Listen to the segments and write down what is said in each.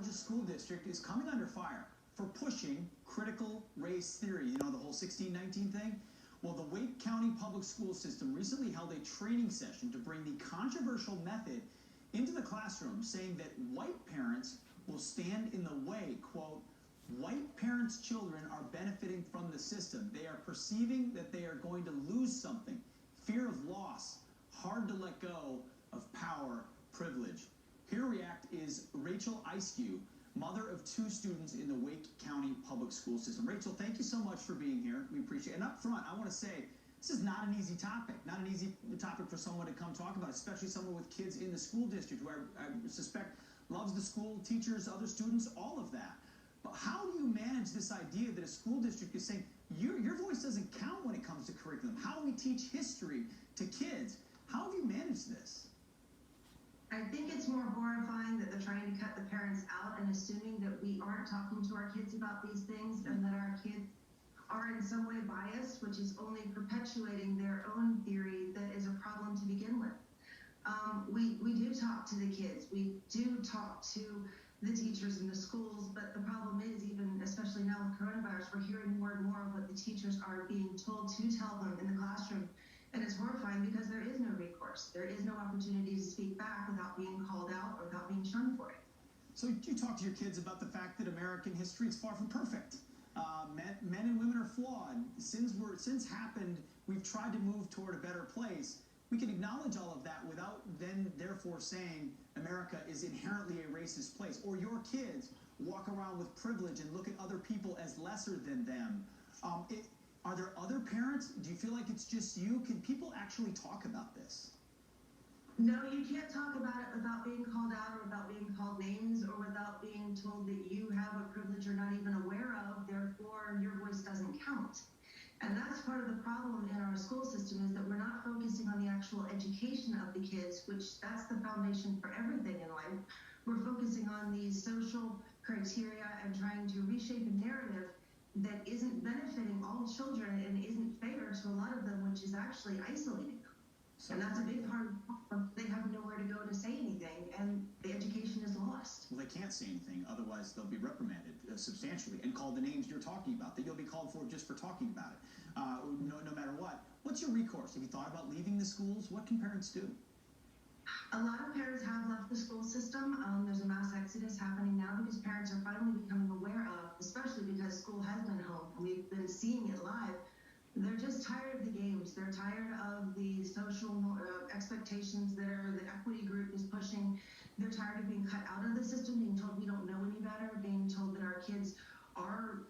largest school district is coming under fire for pushing critical race theory. You know, the whole 1619 thing? Well, the Wake County Public School System recently held a training session to bring the controversial method into the classroom, saying that white parents will stand in the way, quote, white parents' children are benefiting from the system. They are perceiving that they are going to lose something. Fear of loss, hard to let go of power, privilege. Here to react is Rachael Ayscue, mother of 2 students in the Wake County Public School System. Rachael, thank you so much for being here. We appreciate it. And up front, I want to say, this is not an easy topic, not an easy topic for someone to come talk about, especially someone with kids in the school district who I suspect loves the school, teachers, other students, all of that. But how do you manage this idea that a school district is saying, your voice doesn't count when it comes to curriculum? How do we teach history to kids? How have you managed this? I think it's more horrifying that they're trying to cut the parents out and assuming that we aren't talking to our kids about these things and that our kids are in some way biased, which is only perpetuating their own theory that is a problem to begin with. We do talk to the kids. We do talk to the teachers in the schools, but the problem is, even especially now with coronavirus, we're hearing more and more of what the teachers are being told to tell them in the classroom. And it's horrifying because there is no recourse. There is no opportunity to speak back without being called out or without being shunned for it. So you talk to your kids about the fact that American history is far from perfect. Men and women are flawed. Sins happened. We've tried to move toward a better place. We can acknowledge all of that without then therefore saying America is inherently a racist place. Or your kids walk around with privilege and look at other people as lesser than them. Are there other parents? Do you feel like it's just you? Can people actually talk about this? No, you can't talk about it without being called out or without being called names or without being told that you have a privilege you're not even aware of, therefore your voice doesn't count. And that's part of the problem in our school system, is that we're not focusing on the actual education of the kids, which that's the foundation for everything in life. We're focusing on these social criteria and trying to reshape a narrative that isn't benefiting all children and isn't fair to a lot of them, which is actually isolating them. And that's a big part of the problem. They have nowhere to go to say anything, and the education is lost. Well, they can't say anything, otherwise they'll be reprimanded substantially and called the names you're talking about, that you'll be called for just for talking about it, no matter what. What's your recourse? Have you thought about leaving the schools? What can parents do? A lot of parents have left the school system. There's a mass exodus happening now because parents are finally becoming aware of, especially because school has been home. We've been seeing it live. They're just tired of the games. They're tired of the social expectations that the equity group is pushing. They're tired of being cut out of the system, being told we don't know any better, being told that our kids are,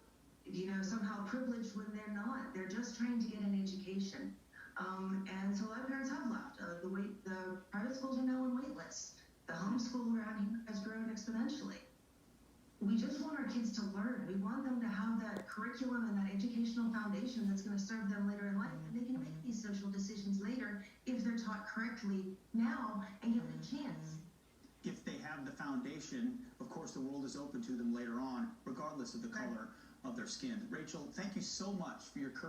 somehow privileged when they're not. They're just trying to get an education. And so a lot of parents have left. The private schools are now on wait lists. The homeschool around here has grown exponentially. We just want our kids to learn. We want them to have that curriculum and that educational foundation that's going to serve them later in life. And they can make these social decisions later if they're taught correctly now and given a chance. If they have the foundation, of course, the world is open to them later on, regardless of the color of their skin. Rachael, thank you so much for your courage.